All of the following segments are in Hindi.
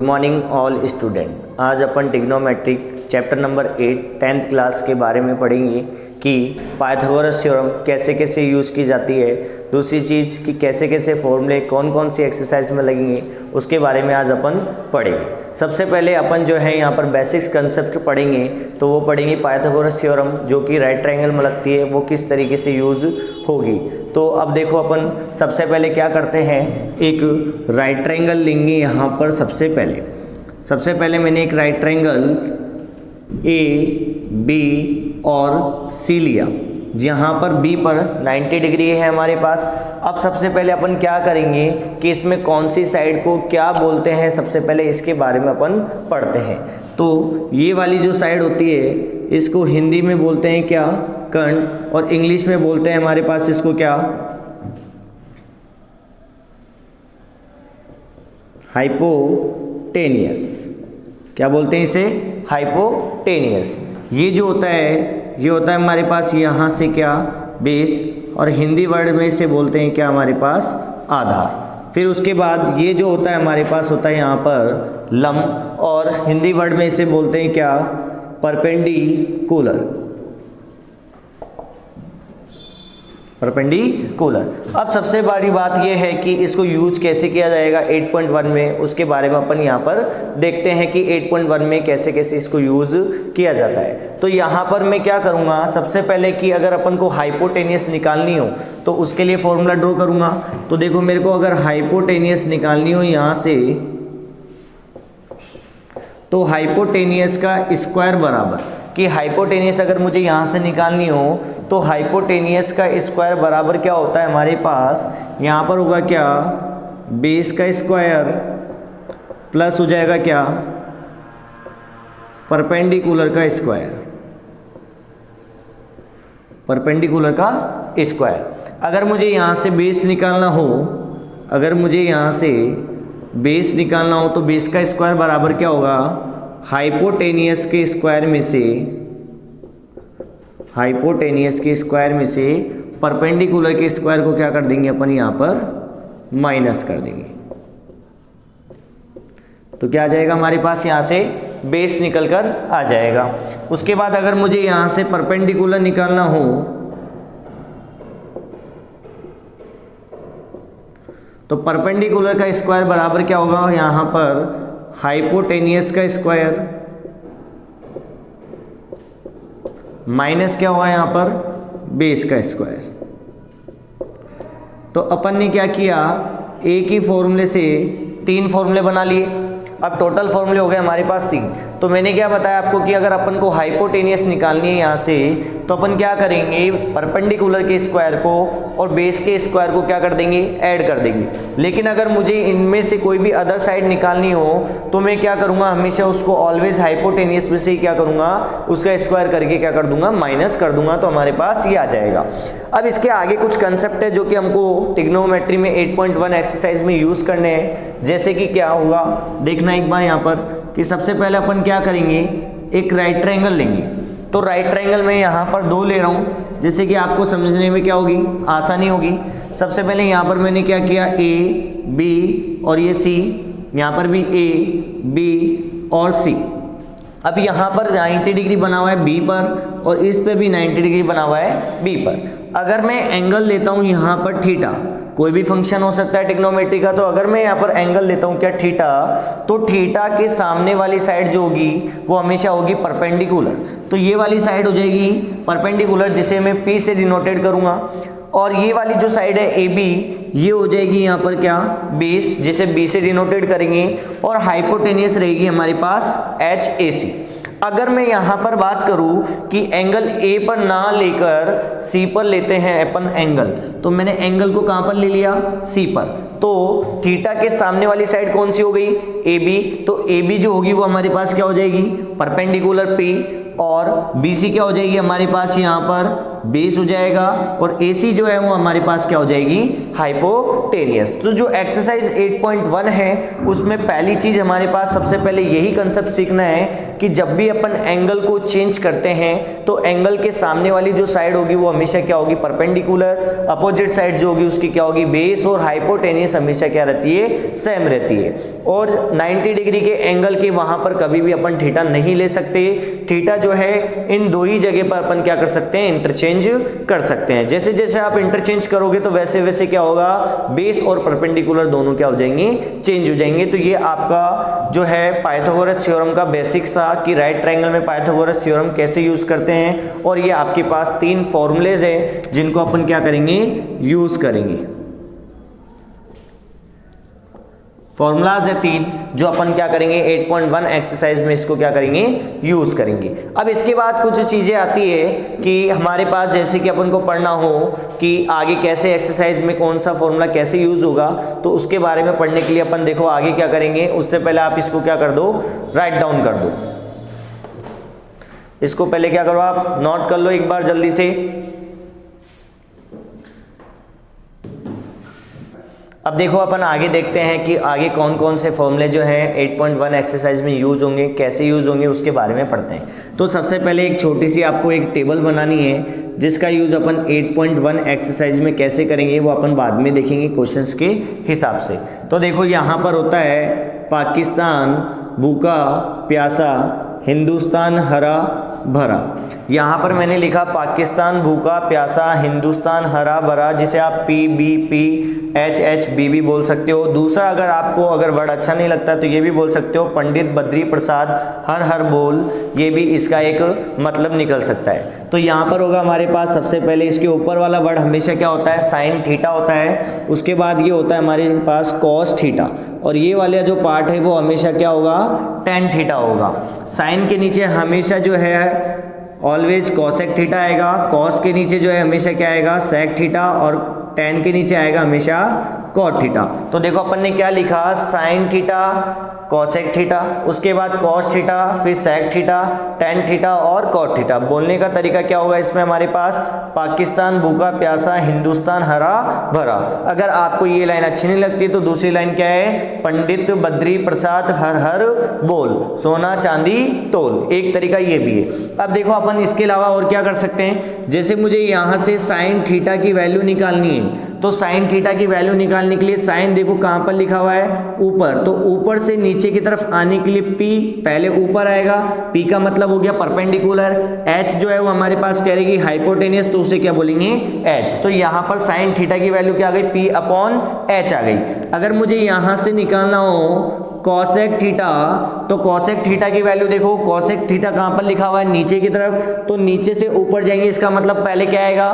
Morning all student. आज अपन trigonometric chapter number 8 10th class के बारे में पढ़ेंगे कि पाइथागोरस थ्योरम कैसे कैसे यूज़ की जाती है। दूसरी चीज़ कि कैसे कैसे फॉर्मूले कौन कौन सी एक्सरसाइज में लगेंगे, उसके बारे में आज अपन पढ़ेंगे। सबसे पहले अपन जो है यहाँ पर बेसिक्स कंसेप्ट पढ़ेंगे, तो वो पढ़ेंगे पाइथागोरस थ्योरम जो कि राइट ट्रायंगल में लगती है, वो किस तरीके से यूज़ होगी। तो अब देखो अपन सबसे पहले क्या करते हैं, एक राइट ट्रायंगल लेंगे। यहाँ पर सबसे पहले मैंने एक राइट ट्रायंगल ए बी और सी लिया, जहाँ पर बी पर 90 डिग्री है हमारे पास। अब सबसे पहले अपन क्या करेंगे कि इसमें कौन सी साइड को क्या बोलते हैं, सबसे पहले इसके बारे में अपन पढ़ते हैं। तो ये वाली जो साइड होती है इसको हिंदी में बोलते हैं क्या, कर्ण, और इंग्लिश में बोलते हैं हमारे पास इसको क्या, हाइपोटेनियस। क्या बोलते हैं इसे, हाइपोटेनियस। ये जो होता है ये होता है हमारे पास यहाँ से क्या, बेस, और हिंदी वर्ड में इसे बोलते हैं क्या हमारे पास, आधार। फिर उसके बाद ये जो होता है हमारे पास होता है यहाँ पर लंब, और हिंदी वर्ड में इसे बोलते हैं क्या, परपेंडिकुलर। अब सबसे बड़ी बात यह है कि इसको यूज कैसे किया जाएगा 8.1 में, उसके बारे में अपन यहाँ पर देखते हैं कि 8.1 में कैसे कैसे इसको यूज किया जाता है। तो यहाँ पर मैं क्या करूँगा, सबसे पहले कि अगर अपन को हाइपोटेनियस निकालनी हो तो उसके लिए फॉर्मूला ड्रॉ करूँगा। तो देखो मेरे को अगर हाइपोटेनियस निकालनी हो यहाँ से, तो हाइपोटेनियस का स्क्वायर बराबर, कि हाइपोटेनियस अगर मुझे यहाँ से निकालनी हो तो हाइपोटेनियस का स्क्वायर बराबर क्या होता है हमारे पास, यहाँ पर होगा क्या, बेस का स्क्वायर प्लस हो जाएगा क्या, परपेंडिकुलर का स्क्वायर। अगर मुझे यहाँ से बेस निकालना हो, तो बेस का स्क्वायर बराबर क्या होगा, हाइपोटेनियस के स्क्वायर में से परपेंडिकुलर के स्क्वायर को क्या कर देंगे अपन, यहाँ पर माइनस कर देंगे। तो क्या आ जाएगा हमारे पास, यहाँ से बेस निकल कर आ जाएगा। उसके बाद अगर मुझे यहाँ से परपेंडिकुलर निकालना हो, तो परपेंडिकुलर का स्क्वायर बराबर क्या होगा, यहाँ पर हाइपोटेनियस का स्क्वायर माइनस क्या होगा यहाँ पर, बेस का स्क्वायर। तो अपन ने क्या किया, एक ही फॉर्मूले से 3 फॉर्मूले बना लिए। अब टोटल फॉर्मूले हो गए हमारे पास 3। तो मैंने क्या बताया आपको कि अगर अपन को हाइपोटेनियस निकालनी है यहाँ से, तो अपन क्या करेंगे, परपेंडिकुलर के स्क्वायर को और बेस के स्क्वायर को क्या कर देंगे, ऐड कर देंगे। लेकिन अगर मुझे इनमें से कोई भी अदर साइड निकालनी हो तो मैं क्या करूँगा, हमेशा उसको ऑलवेज हाइपोटेनियस में से ही क्या करूँगा, उसका स्क्वायर करके क्या कर दूंगा, माइनस कर दूंगा। तो हमारे पास ये आ जाएगा। अब इसके आगे कुछ कंसेप्ट है जो कि हमको ट्रिग्नोमेट्री में 8.1 एक्सरसाइज में यूज़ करने हैं। जैसे कि क्या होगा, देखना एक बार यहाँ पर कि सबसे पहले अपन क्या करेंगे, एक राइट ट्रायंगल लेंगे। तो राइट ट्रायंगल में यहाँ पर 2 ले रहा हूँ, जिससे कि आपको समझने में क्या होगी, आसानी होगी। सबसे पहले यहाँ पर मैंने क्या किया, ए बी और ये सी, यहाँ पर भी ए बी और सी। अब यहाँ पर 90 डिग्री बना हुआ है बी पर, और इस पे भी 90 डिग्री बना हुआ है बी पर। अगर मैं एंगल लेता हूँ यहाँ पर थीटा, कोई भी फंक्शन हो सकता है ट्रिग्नोमेट्री का, तो अगर मैं यहाँ पर एंगल लेता हूँ क्या, थीटा, तो थीटा के सामने वाली साइड जो होगी वो हमेशा होगी परपेंडिकुलर। तो ये वाली साइड हो जाएगी परपेंडिकुलर, जिसे मैं P से डिनोटेड करूँगा। और ये वाली जो साइड है AB, ये हो जाएगी यहाँ पर क्या, बेस, जिसे B से डिनोटेड करेंगे। और हाइपोटेनियस रहेगी हमारे पास HAC। अगर मैं यहाँ पर बात करूँ कि एंगल A पर ना लेकर C पर लेते हैं अपन एंगल, तो मैंने एंगल को कहाँ पर ले लिया, C पर। तो थीटा के सामने वाली साइड कौन सी हो गई, AB। तो AB जो होगी वो हमारे पास क्या हो जाएगी, परपेंडिकुलर P, और BC क्या हो जाएगी हमारे पास यहाँ पर बेस हो जाएगा और AC जो है वो हमारे पास क्या हो जाएगी, हाइपोटेनियस। तो जो एक्सरसाइज 8.1 है उसमें पहली चीज हमारे पास सबसे पहले यही कंसेप्ट सीखना है कि जब भी अपन एंगल को चेंज करते हैं तो एंगल के सामने वाली जो साइड होगी वो हमेशा क्या होगी, परपेंडिकुलर, अपोजिट साइड जो होगी उसकी क्या होगी, बेस, और हाइपोटेनियस हमेशा क्या रहती है, सेम रहती है। और 90 डिग्री के एंगल के वहां पर कभी भी अपन थीटा नहीं ले सकते। थीटा जो है इन दो ही जगह पर अपन क्या कर सकते हैं, इंटरचेंज कर सकते हैं। जैसे जैसे आप इंटरचेंज करोगे तो वैसे वैसे क्या होगा, बेस और परपेंडिकुलर दोनों क्या हो जाएंगे, चेंज हो जाएंगे। तो ये आपका जो है पाइथागोरस थ्योरम का बेसिक्स था कि राइट ट्रायंगल में पाइथागोरस थ्योरम कैसे यूज करते हैं। और ये आपके पास 3 फॉर्मूलेज हैं जिनको अपन क्या करेंगे, यूज करेंगे। फॉर्मूलाज है 3 जो अपन क्या करेंगे 8.1 एक्सरसाइज में इसको क्या करेंगे, यूज करेंगे। अब इसके बाद कुछ चीजें आती है कि हमारे पास जैसे कि अपन को पढ़ना हो कि आगे कैसे एक्सरसाइज में कौन सा फॉर्मूला कैसे यूज होगा, तो उसके बारे में पढ़ने के लिए अपन देखो आगे क्या करेंगे। उससे पहले आप इसको क्या कर दो, राइट डाउन कर दो। इसको पहले क्या करो, आप नोट कर लो एक बार जल्दी से। अब देखो अपन आगे देखते हैं कि आगे कौन कौन से फॉर्मूले जो हैं 8.1 एक्सरसाइज में यूज होंगे, कैसे यूज होंगे उसके बारे में पढ़ते हैं। तो सबसे पहले एक छोटी सी आपको एक टेबल बनानी है जिसका यूज अपन 8.1 एक्सरसाइज में कैसे करेंगे वो अपन बाद में देखेंगे क्वेश्चंस के हिसाब से। तो देखो यहाँ पर होता है पाकिस्तान भूखा प्यासा, हिंदुस्तान हरा भरा। यहाँ पर मैंने लिखा पाकिस्तान भूखा प्यासा, हिंदुस्तान हरा भरा, जिसे आप PBP HHBB बोल सकते हो। दूसरा अगर आपको अगर वर्ड अच्छा नहीं लगता तो ये भी बोल सकते हो पंडित बद्री प्रसाद हर हर बोल, ये भी इसका एक मतलब निकल सकता है। तो यहाँ पर होगा हमारे पास सबसे पहले इसके ऊपर वाला वर्ड हमेशा क्या होता है, साइन थीटा होता है। उसके बाद ये होता है हमारे पास कॉस थीटा, और ये वाला जो पार्ट है वो हमेशा क्या होगा, टेन थीटा होगा। साइन के नीचे हमेशा जो है ऑलवेज कॉसेक थीटा आएगा, कॉस के नीचे जो है हमेशा क्या आएगा, सेक थीटा, और टेन के नीचे आएगा हमेशा कॉट थीटा। तो देखो अपन ने क्या लिखा, साइन थीटा, कॉसेक थीटा, उसके बाद कॉस थीटा, फिर सेक थीटा, टेन थीटा और कॉट थीटा। बोलने का तरीका क्या होगा इसमें हमारे पास, पाकिस्तान भूखा प्यासा, हिंदुस्तान हरा भरा। अगर आपको ये लाइन अच्छी नहीं लगती तो दूसरी लाइन क्या है, पंडित बद्री प्रसाद हर हर बोल, सोना चांदी तोल, एक तरीका ये भी है। अब देखो अपन इसके अलावा और क्या कर सकते हैं, जैसे मुझे यहाँ से साइन थीटा की वैल्यू निकालनी है, तो साइन थीटा की वैल्यू निकालने के लिए साइन देखो कहाँ पर लिखा हुआ है, ऊपर, तो ऊपर से नीचे की तरफ आने के लिए P पहले ऊपर आएगा, P का मतलब हो गया परपेंडिकुलर, H जो है वो हमारे पास कह रही हाइपोटेनियस, तो उसे क्या बोलेंगे H। तो यहाँ पर साइन थीटा की वैल्यू क्या आ गई, P अपॉन H आ गई। अगर मुझे यहाँ से निकालना हो कॉसेक थीटा, तो कॉसेक थीटा की वैल्यू देखो, कॉसेक थीटा कहाँ पर लिखा हुआ है, नीचे की तरफ, तो नीचे से ऊपर जाएंगे, इसका मतलब पहले क्या आएगा,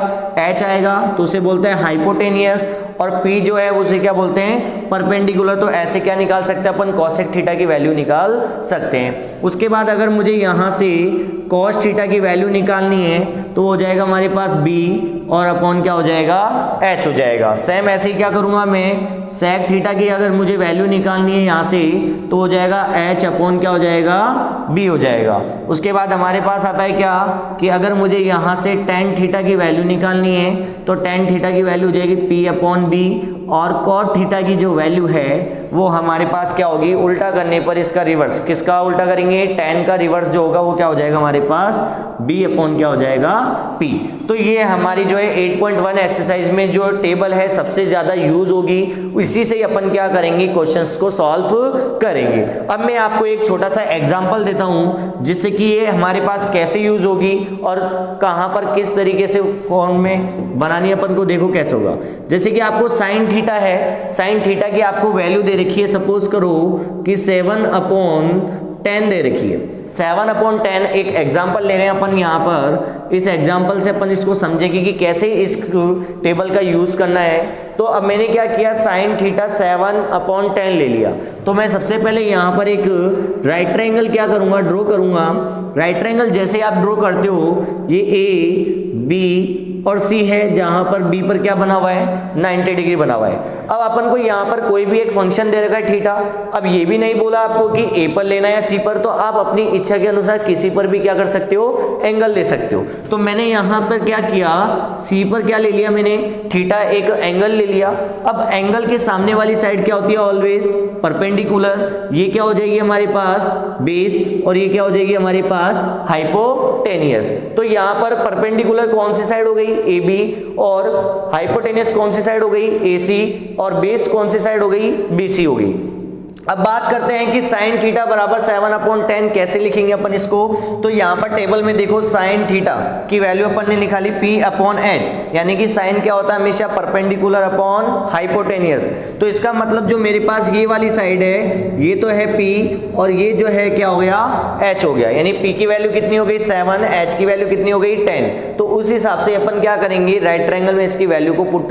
H आएगा, तो उसे बोलते हैं हाइपोटेनियस, और P जो है उसे क्या बोलते हैं, परपेंडिकुलर। तो ऐसे क्या निकाल सकते हैं अपन, कॉसेक थीटा की वैल्यू निकाल सकते हैं। उसके बाद अगर मुझे यहाँ से कॉस थीटा की वैल्यू निकालनी है तो हो जाएगा हमारे पास B और अपॉन क्या हो जाएगा, H हो जाएगा। सेम ऐसे ही क्या करूँगा मैं, सेक थीटा की अगर मुझे वैल्यू निकालनी है यहाँ से तो हो जाएगा H अपॉन क्या हो जाएगा, B हो जाएगा। उसके बाद हमारे पास आता है क्या कि अगर मुझे यहाँ से टेन थीटा की वैल्यू निकालनी है तो टेन थीटा की वैल्यू हो जाएगी P अपॉन B, और कॉट थीटा की जो वैल्यू है वो हमारे पास क्या होगी, उल्टा करने पर इसका रिवर्स, किसका उल्टा करेंगे, टेन का रिवर्स जो होगा वो क्या हो जाएगा हमारे पास, B अपॉन क्या हो जाएगा, P। तो ये हमारी जो है 8.1 एक्सरसाइज में जो टेबल है सबसे ज्यादा यूज होगी, इसी से ही अपन क्या करेंगे, क्वेश्चंस को सॉल्व करेंगे। अब मैं आपको एक छोटा सा एग्जांपल देता हूं जिससे कि ये हमारे पास कैसे यूज होगी और कहां पर किस तरीके से फॉर्म में बनानी अपन को, देखो कैसे होगा। जैसे कि आपको साइन थीटा है, साइन थीटा की आपको वैल्यू दे रखी है, सपोज करो कि 7 अपॉन 10 दे रखी है, 7 अपॉन 10। एक एग्जाम्पल ले रहे हैं अपन यहाँ पर, इस एग्जाम्पल से अपन इसको समझेंगे कि कैसे इस टेबल का यूज करना है। तो अब मैंने क्या किया, साइन थीटा 7 अपॉन 10 ले लिया, तो मैं सबसे पहले यहाँ पर एक राइट ट्रायंगल क्या करूँगा, ड्रॉ करूँगा। राइट ट्रायंगल जैसे आप ड्रॉ करते हो, ये A B और सी है जहां पर बी पर क्या बना हुआ है 90 डिग्री बना हुआ है। अब अपन को यहाँ पर कोई भी एक फंक्शन दे रखा है थीटा। अब ये भी नहीं बोला आपको कि ए पर लेना है या सी पर, तो आप अपनी इच्छा के अनुसार किसी पर भी क्या कर सकते हो, एंगल ले सकते हो। तो मैंने यहाँ पर क्या किया, सी पर क्या ले लिया मैंने, थीटा एक एंगल ले लिया। अब एंगल के सामने वाली साइड क्या होती है, ऑलवेज परपेंडिकुलर। ये क्या हो जाएगी हमारे पास बेस, और ये क्या हो जाएगी हमारे पास हाइपोटेनियस। तो यहाँ पर परपेंडिकुलर कौन सी साइड हो गई, ए बी, और हाइपोटेनियस कौन सी साइड हो गई, ए सी, और बेस कौन सी साइड हो गई, बी सी हो गई। अब बात करते हैं कि साइन थीटा बराबर 7/10 कैसे लिखेंगे अपन इसको। तो यहाँ पर टेबल में देखो साइन थीटा की वैल्यू अपन ने निकाली P/H, यानी कि साइन क्या होता है हमेशा परपेंडिकुलर अपॉन हाइपोटेनियस। तो इसका मतलब जो मेरे पास ये वाली साइड है ये तो है P, और ये जो है क्या हो गया H हो गया, यानी P की वैल्यू कितनी हो गई 7, H की वैल्यू कितनी हो गई 10। तो उस हिसाब से अपन क्या करेंगे, राइट ट्रायंगल में इसकी वैल्यू को पुट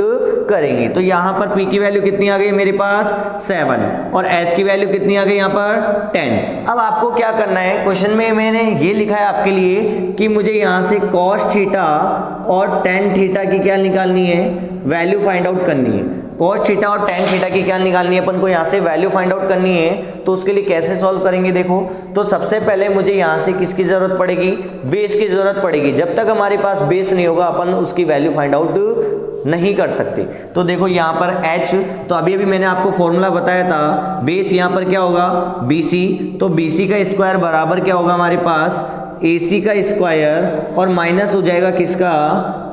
करेंगे। तो यहाँ पर P की वैल्यू कितनी आ गई मेरे पास 7, और H की वैल्यू कितनी आ गई यहाँ पर 10। अब आपको क्या करना है, क्वेश्चन में मैंने ये लिखा है आपके लिए कि मुझे यहाँ से cos थीटा और tan थीटा की क्या निकालनी है, वैल्यू फाइंड आउट करनी है। cos थीटा और tan थीटा की क्या निकालनी है, अपन को यहाँ से वैल्यू फाइंड आउट करनी है। तो उसके लिए कैसे सॉल्व करेंगे, देखो तो सबसे पहले मुझे यहाँ से किसकी जरूरत पड़ेगी, बेस की जरूरत पड़ेगी। जब तक हमारे पास बेस नहीं होगा अपन उसकी वैल्यू फाइंड आउट नहीं कर सकते। तो देखो यहाँ पर H, तो अभी मैंने आपको फॉर्मूला बताया था, बेस यहाँ पर क्या होगा BC, तो BC का स्क्वायर बराबर क्या होगा हमारे पास AC का स्क्वायर, और माइनस हो जाएगा किसका,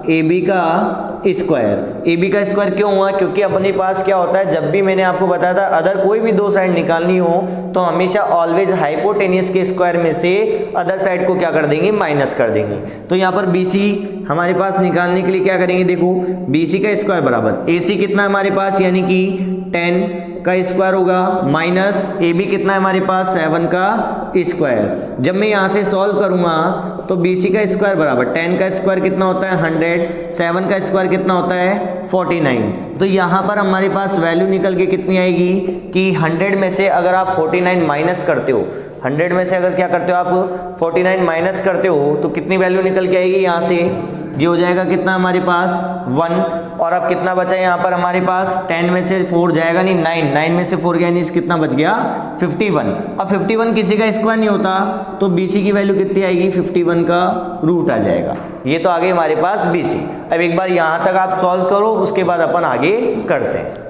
AB का स्क्वायर। AB का स्क्वायर क्यों हुआ, क्योंकि अपने पास क्या होता है, जब भी मैंने आपको बताया था अदर कोई भी दो साइड निकालनी हो तो हमेशा ऑलवेज हाइपोटेनियस के स्क्वायर में से अदर साइड को क्या कर देंगे, माइनस कर देंगे। तो यहाँ पर BC हमारे पास निकालने के लिए क्या करेंगे, देखो BC का स्क्वायर बराबर AC कितना है हमारे पास, यानी कि 10 का स्क्वायर होगा, माइनस AB कितना है हमारे पास 7 का स्क्वायर। जब मैं यहाँ से सॉल्व करूंगा तो BC का स्क्वायर बराबर 10 का स्क्वायर कितना होता है 100, 7 का स्क्वायर कितना होता है 49। तो यहाँ पर हमारे पास वैल्यू निकल के कितनी आएगी कि 100 में से अगर आप 49 माइनस करते हो, 100 में से अगर क्या करते हो आप 49 माइनस करते हो तो कितनी वैल्यू निकल के आएगी, यहाँ से ये हो जाएगा कितना हमारे पास 1। और अब कितना बचा है यहाँ पर हमारे पास, 10 में से 4 जाएगा नहीं, 9 में से 4 गया नहीं, कितना बच गया 51। अब 51 किसी का स्क्वायर नहीं होता, तो BC की वैल्यू कितनी आएगी, 51 का रूट आ जाएगा। ये तो आ गई हमारे पास BC। अब एक बार यहाँ तक आप सॉल्व करो, उसके बाद अपन आगे करते हैं।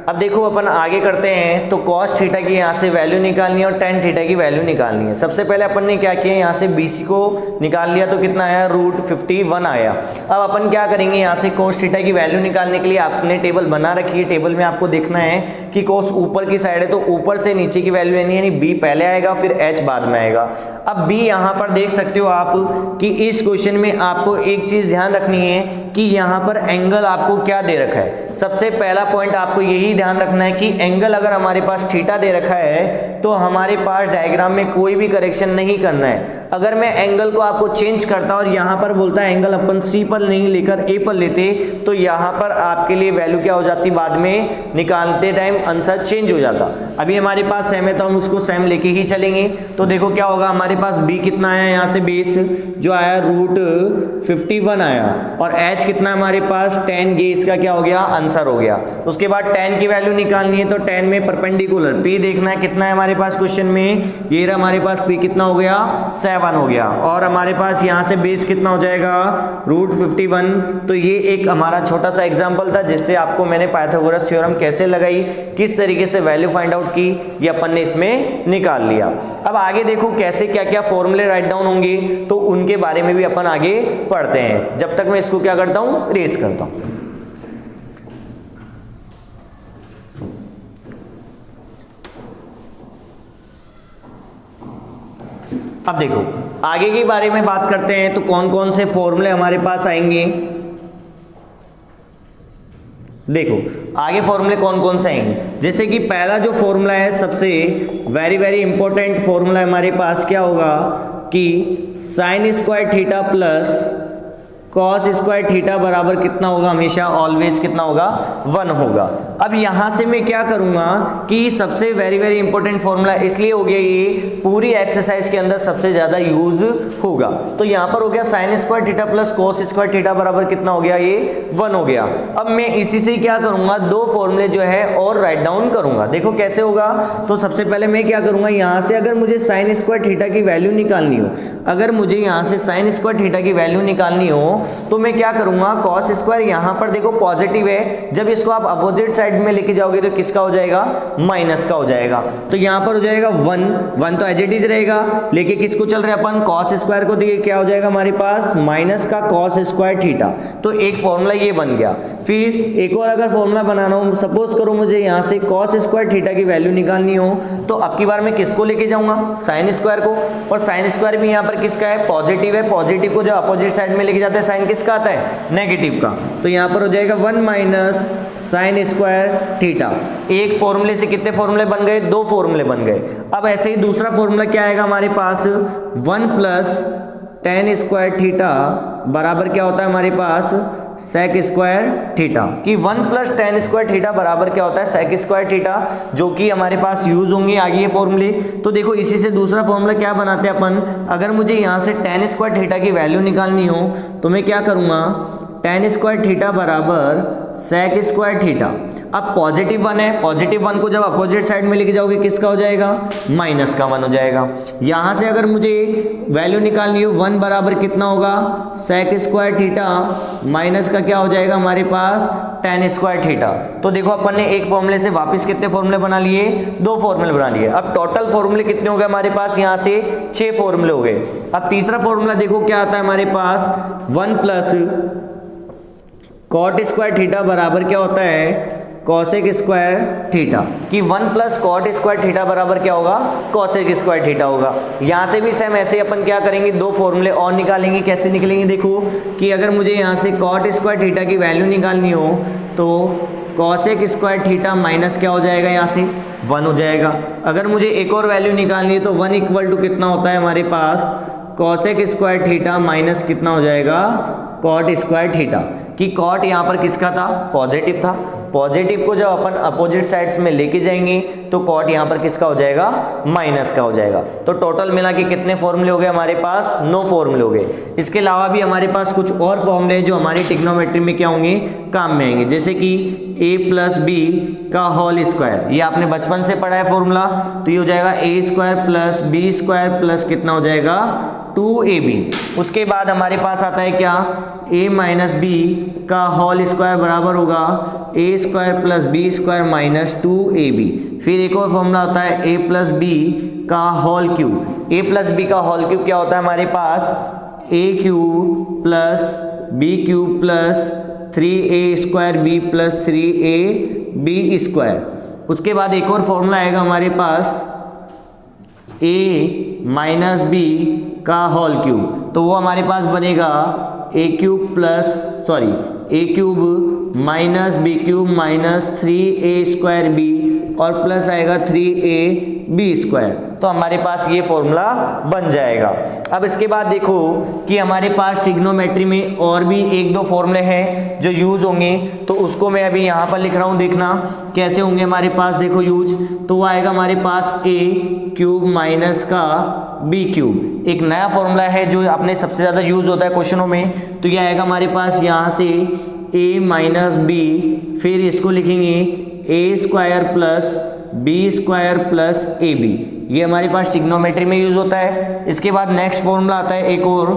अब देखो अपन आगे करते हैं। तो cos थीटा की यहाँ से वैल्यू निकालनी है और tan थीटा की वैल्यू निकालनी है। सबसे पहले अपन ने क्या किया, यहाँ से BC को निकाल लिया तो कितना आया, √51 आया। अब अपन क्या करेंगे, यहाँ से cos थीटा की वैल्यू निकालने के लिए आपने टेबल बना रखी है। टेबल में आपको देखना है कि cos ऊपर की साइड है तो ऊपर से नीचे की वैल्यू लेनी है, यानी B पहले आएगा फिर H बाद में आएगा। अब B यहाँ पर देख सकते हो आप कि इस क्वेश्चन में आपको एक चीज ध्यान रखनी है कि यहाँ पर एंगल आपको क्या दे रखा है। सबसे पहला पॉइंट आपको यही ध्यान रखना है कि एंगल अगर हमारे पास थीटा दे रखा है तो हमारे पास डायग्राम में कोई भी करेक्शन नहीं करना है। अगर मैं एंगल को आपको चेंज करता और यहाँ पर बोलता है एंगल अपन C पर नहीं लेकर A पर लेते तो यहाँ पर आपके लिए वैल्यू क्या हो जाती, बाद में निकालते टाइम आंसर चेंज हो जाता। अभी हमारे पास सेम है तो हम उसको सेम लेके ही चलेंगे। तो देखो क्या होगा, हमारे पास B कितना आया, यहाँ से बेस जो आया √51 आया, और H कितना हमारे पास 10, ये इसका क्या हो गया, आंसर हो गया। उसके बाद tan की वैल्यू निकालनी है तो tan में परपेंडिकुलर P देखना है कितना है हमारे पास क्वेश्चन में, ये रहा हमारे पास P कितना हो गया 7 हो गया, और हमारे पास यहाँ से बेस कितना हो जाएगा √51। तो ये एक हमारा छोटा सा एग्जांपल था जिससे आपको मैंने पाइथागोरस थ्योरम कैसे लगाई, किस तरीके से वैल्यू फाइंड आउट की, ये अपन ने इसमें निकाल लिया। अब आगे देखो कैसे क्या क्या फॉर्मूले राइट डाउन होंगे तो उनके बारे में भी अपन आगे पढ़ते हैं। जब तक मैं इसको क्या करता हूं, रेस करता हूं। अब देखो आगे के बारे में बात करते हैं तो कौन कौन से फॉर्मूले हमारे पास आएंगे। देखो आगे फॉर्मूले कौन कौन से आएंगे, जैसे कि पहला जो फॉर्मूला है सबसे वेरी इंपॉर्टेंट फॉर्मूला हमारे पास क्या होगा कि sin² theta plus cos square theta बराबर कितना होगा, हमेशा ऑलवेज कितना होगा, 1 होगा। अब यहां से मैं क्या करूंगा कि सबसे वेरी वेरी इंपॉर्टेंट फॉर्मूला इसलिए हो गया, ये पूरी एक्सरसाइज के अंदर सबसे ज्यादा यूज होगा। तो यहां पर हो गया sine square theta plus cos square theta बराबर कितना हो गया, ये 1 हो गया। अब मैं इसी से क्या करूंगा, दो फॉर्मूले जो है और राइट डाउन करूंगा। देखो कैसे होगा, तो सबसे पहले मैं क्या करूंगा, यहां से अगर मुझे साइन स्क्वायर थीटा की वैल्यू निकालनी हो, अगर मुझे यहां से साइन स्क्वायर थीटा की वैल्यू निकालनी हो तो मैं क्या करूंगा, कॉस स्क्वायर यहां पर देखो पॉजिटिव है, जब इसको आप अपोजिट साइड में लेके जाओगे तो किसका हो जाएगा, माइनस का हो जाएगा। तो यहां पर हो जाएगा 1 तो एज इट इज रहेगा, लेके किसको चल रहे अपन, कॉस स्क्वायर को, देखिए क्या हो जाएगा हमारे पास, माइनस का कॉस स्क्वायर थीटा। तो एक फॉर्मूला ये बन गया। फिर एक और अगर फॉर्मूला बनाना हो, सपोज करो मुझे यहां से कॉस स्क्वायर थीटा की वैल्यू निकालनी हो, तो अब की बार मैं किसको लेके जाऊंगा, साइन स्क्वायर को, और साइन स्क्वायर भी यहां पर किसका है, पॉजिटिव है। पॉजिटिव को जब अपोजिट साइड में लेके जाते हैं साइन किसका आता है, नेगेटिव का। तो यहां पर हो जाएगा 1 माइनस साइन स्क्वायर थीटा। एक फॉर्मूले से कितने फॉर्मूले बन गए, 2 फॉर्मूले बन गए। अब ऐसे ही दूसरा फॉर्मूला क्या आएगा हमारे पास, 1 प्लस टेन स्क्वायर थीटा बराबर क्या होता है हमारे पास, सेक स्क्वायर थीटा। कि 1 प्लस टेन स्क्वायर थीटा बराबर क्या होता है, सेक स्क्वायर थीटा, जो कि हमारे पास यूज होंगे आगे ये फॉर्मूले। तो देखो इसी से दूसरा फॉर्मूला क्या बनाते हैं अपन, अगर मुझे यहाँ से टेन स्क्वायर थीटा की वैल्यू निकालनी हो तो मैं क्या करूँगा, टेन स्क्वायर थीटा बराबर सेक स्क्वायर थीटा। अब पॉजिटिव 1 है, पॉजिटिव 1 को जब अपोजिट साइड में लेके जाओगे किसका हो जाएगा, माइनस का 1 हो जाएगा। यहां से अगर मुझे वैल्यू निकालनी हो, 1 बराबर कितना होगा, सेक स्क्वायर थीटा माइनस का क्या हो जाएगा हमारे पास, टेन स्क्वायर थीटा। तो देखो अपन ने एक फॉर्मूले से वापस कितने फॉर्मूले बना लिए, 2 फॉर्मूले बना लिए। अब टोटल फॉर्मूले कितने हो गए हमारे पास, यहाँ से 6 फॉर्मूले हो गए। अब तीसरा फॉर्मूला देखो क्या आता है हमारे पास, 1 प्लस कॉट स्क्वायर थीटा बराबर क्या होता है, कॉसेक स्क्वायर थीटा। कि 1 प्लस कॉट स्क्वायर थीटा बराबर क्या होगा, कॉसेक स्क्वायर थीटा होगा। यहाँ से भी सेम ऐसे अपन क्या करेंगे, 2 फॉर्मूले और निकालेंगे। कैसे निकलेंगे, देखो कि अगर मुझे यहाँ से कॉट स्क्वायर थीटा की वैल्यू निकालनी हो तो कॉसेक स्क्वायर थीटा माइनस क्या हो जाएगा, यहाँ से 1 हो जाएगा। अगर मुझे एक और वैल्यू निकालनी है तो 1 इक्वल टू कितना होता है हमारे पास, कॉसेक स्क्वायर थीटा माइनस कितना हो जाएगा, कॉट स्क्वायर थीटा। कि कॉट यहाँ पर किसका था, पॉजिटिव था। पॉजिटिव को जब अपन अपोजिट साइड्स में लेके जाएंगे तो कॉट यहाँ पर किसका हो जाएगा, माइनस का हो जाएगा। तो टोटल मिला के कितने फॉर्मूले हो गए हमारे पास, 9 फॉर्मूले हो गए। इसके अलावा भी हमारे पास कुछ और फॉर्मूले जो हमारी ट्रिग्नोमेट्री में क्या होंगे, काम में आएंगे। जैसे कि a प्लस बी का होल स्क्वायर, ये आपने बचपन से पढ़ा है फॉर्मूला। तो ये हो जाएगा a square plus b square plus कितना हो जाएगा, 2ab। उसके बाद हमारे पास आता है क्या, a माइनस बी का होल स्क्वायर बराबर होगा a square plus b square minus 2ab। फिर एक और फॉर्मूला होता है a प्लस बी का whole cube. a plus b का होल क्यूब क्या होता है हमारे पास, a cube plus b cube plus 3a square b plus 3ab square. उसके बाद एक और फॉर्मूला आएगा हमारे पास a माइनस बी का होल क्यूब। तो वो हमारे पास बनेगा a cube plus a cube minus b cube minus 3a square b और प्लस आएगा 3ab स्क्वायर। तो हमारे पास ये फॉर्मूला बन जाएगा। अब इसके बाद देखो कि हमारे पास ट्रिग्नोमेट्री में और भी 1-2 फॉर्मूले हैं जो यूज होंगे, तो उसको मैं अभी यहाँ पर लिख रहा हूँ। देखना कैसे होंगे हमारे पास, देखो यूज। तो वो आएगा हमारे पास a क्यूब माइनस का बी क्यूब, एक नया फॉर्मूला है जो अपने सबसे ज़्यादा यूज होता है क्वेश्चनों में। तो ये आएगा हमारे पास यहाँ से a माइनस बी, फिर इसको लिखेंगे a square plus b square plus a b. ये हमारे पास ट्रिग्नोमेट्री में यूज होता है। इसके बाद नेक्स्ट फॉर्मूला आता है एक और,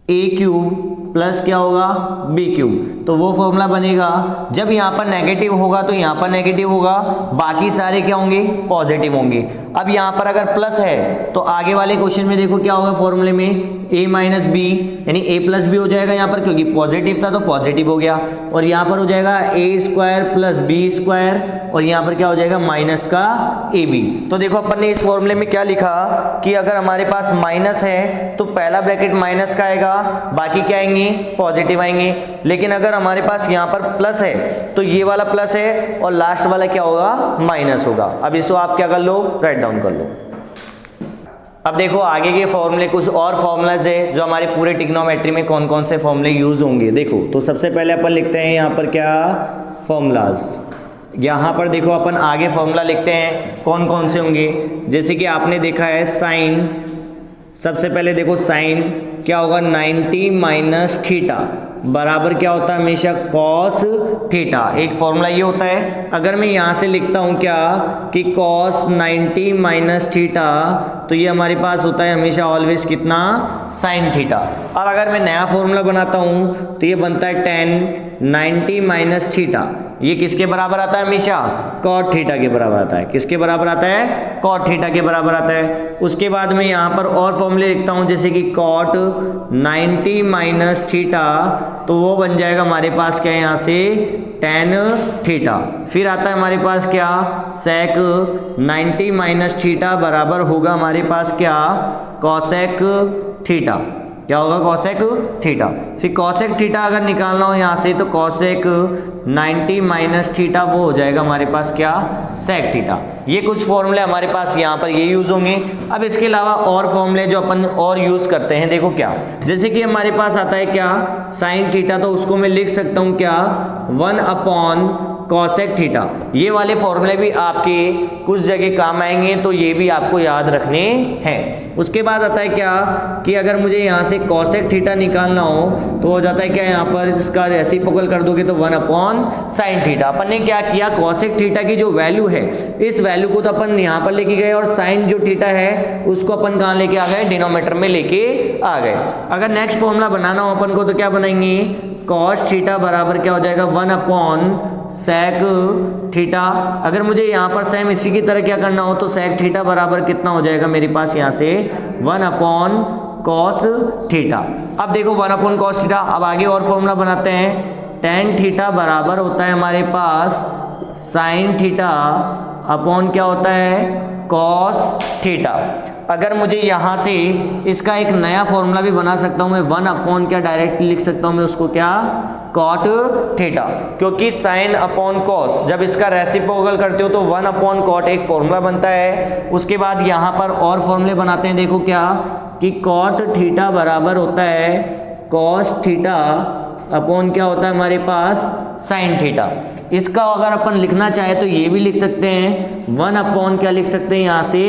a क्यूब प्लस क्या होगा, बी क्यूब। तो वो फॉर्मूला बनेगा जब यहाँ पर नेगेटिव होगा तो यहाँ पर नेगेटिव होगा, बाकी सारे क्या होंगे, पॉजिटिव होंगे। अब यहाँ पर अगर प्लस है तो आगे वाले क्वेश्चन में देखो क्या होगा फॉर्मूले में, a माइनस बी यानी a प्लस बी हो जाएगा यहाँ पर, क्योंकि पॉजिटिव था तो पॉजिटिव हो गया। और यहाँ पर हो जाएगा a square plus b square और यहाँ पर क्या हो जाएगा, माइनस का ए बी। तो देखो अपन ने इस फॉर्मूले में क्या लिखा कि अगर हमारे पास माइनस है तो पहला ब्रैकेट माइनस का आएगा, बाकी क्या आएंगे, पॉजिटिव आएंगे। लेकिन अगर हमारे पास यहाँ पर प्लस है तो ये वाला प्लस है और लास्ट वाला क्या होगा, माइनस होगा। अब इसको आप क्या कर लो, राइट डाउन कर लो। अब देखो आगे के फॉर्मूले, कुछ और फॉर्मूलाज है जो हमारे पूरे ट्रिग्नोमेट्री में कौन कौन से फॉर्मूले यूज होंगे। देखो तो सबसे पहले अपन लिखते हैं यहाँ पर क्या फॉर्मूलाज। यहाँ पर देखो अपन आगे फॉर्मूला लिखते हैं कौन कौन से होंगे। जैसे कि आपने देखा है साइन, सबसे पहले देखो साइन क्या होगा 90 माइनस थीटा बराबर क्या होता है हमेशा कॉस थीटा। एक फॉर्मूला ये होता है। अगर मैं यहाँ से लिखता हूँ क्या कि कॉस 90 माइनस थीटा, तो ये हमारे पास होता है हमेशा ऑलवेज कितना साइन थीटा। अब अगर मैं नया फॉर्मूला बनाता हूँ तो ये बनता है 10 90 माइनस थीटा, ये किसके बराबर आता है हमेशा कॉट थीटा के बराबर आता है। किसके बराबर आता है कॉट थीटा के बराबर आता है। उसके बाद मैं यहाँ पर और फॉर्मूले लिखता हूँ जैसे कि कॉट 90 माइनस थीटा, तो वो बन जाएगा हमारे पास क्या है यहाँ से टेन थीटा। फिर आता है हमारे पास क्या सेक 90 माइनस थीटा बराबर होगा हमारे पास क्या कॉसेक थीटा। क्या होगा कॉसेक थीटा। फिर कॉसेक थीटा अगर निकालना हो यहाँ से तो कॉसेक 90 माइनस थीटा वो हो जाएगा हमारे पास क्या सेक थीटा। ये कुछ फॉर्मूले हमारे पास यहाँ पर ये यूज होंगे। अब इसके अलावा और फॉर्मूले जो अपन और यूज करते हैं देखो क्या, जैसे कि हमारे पास आता है क्या साइन थीटा, तो उसको मैं लिख सकता हूँ क्या 1 अपॉन कॉसेक थीटा। ये वाले फॉर्मूले भी आपके कुछ जगह काम आएंगे, तो ये भी आपको याद रखने हैं। उसके बाद आता है क्या कि अगर मुझे यहाँ से कॉसेक थीटा निकालना हो तो हो जाता है क्या यहाँ पर इसका रेसिप्रोकल कर दोगे तो 1 अपॉन साइन थीटा। अपन ने क्या किया कॉसेक थीटा की जो वैल्यू है इस वैल्यू को तो अपन यहाँ पर लेके गए और साइन जो थीटा है उसको अपन कहाँ लेके आ गए डिनोमिनेटर में लेके आ गए। अगर नेक्स्ट फॉर्मूला बनाना हो अपन को तो क्या बनाएंगे कॉस थीटा बराबर क्या हो जाएगा 1 अपॉन सेक थीटा। अगर मुझे यहाँ पर सेम इसी की तरह क्या करना हो तो सेक थीटा बराबर कितना हो जाएगा मेरे पास यहाँ से 1 अपॉन कॉस थीटा। अब देखो 1 अपॉन कॉस थीटा। अब आगे और फॉर्मूला बनाते हैं टेन थीटा बराबर होता है हमारे पास साइन थीटा अपॉन क्या होता है कॉस थीटा। अगर मुझे यहाँ से इसका एक नया फॉर्मूला भी बना सकता हूँ मैं 1 अपॉन क्या डायरेक्टली लिख सकता हूँ मैं उसको क्या कॉट थीटा, क्योंकि साइन अपॉन कॉस जब इसका रेसिप्रोकल करते हो तो 1 अपॉन कॉट एक फॉर्मूला बनता है। उसके बाद यहाँ पर और फॉर्मूले बनाते हैं देखो क्या कि कॉट थीटा बराबर होता है कॉस थीटा अपॉन क्या होता है हमारे पास साइन थीटा। इसका अगर अपन लिखना चाहे तो ये भी लिख सकते हैं 1 अपॉन क्या लिख सकते हैं यहाँ से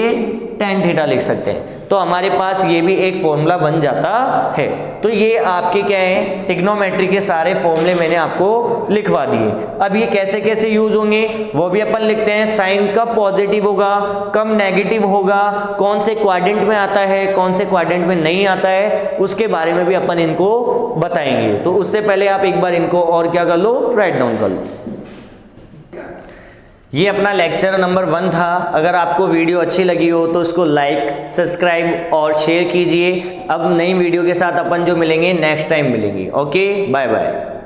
टेन थीटा लिख सकते हैं, तो हमारे पास ये भी एक फॉर्मूला बन जाता है। तो ये आपके क्या है ट्रिग्नोमेट्री के सारे फॉर्मूले मैंने आपको लिखवा दिए। अब ये कैसे कैसे यूज होंगे वो भी अपन लिखते हैं। साइन कब पॉजिटिव होगा कब नेगेटिव होगा, कौन से क्वाड्रेंट में आता है कौन से क्वाड्रेंट में नहीं आता है, उसके बारे में भी अपन इनको बताएंगे। तो उससे पहले आप एक बार इनको और क्या कर लो राइट डाउन कर लो। ये अपना लेक्चर नंबर 1 था। अगर आपको वीडियो अच्छी लगी हो तो इसको लाइक सब्सक्राइब और शेयर कीजिए। अब नई वीडियो के साथ अपन जो मिलेंगे नेक्स्ट टाइम मिलेंगे। Okay bye bye.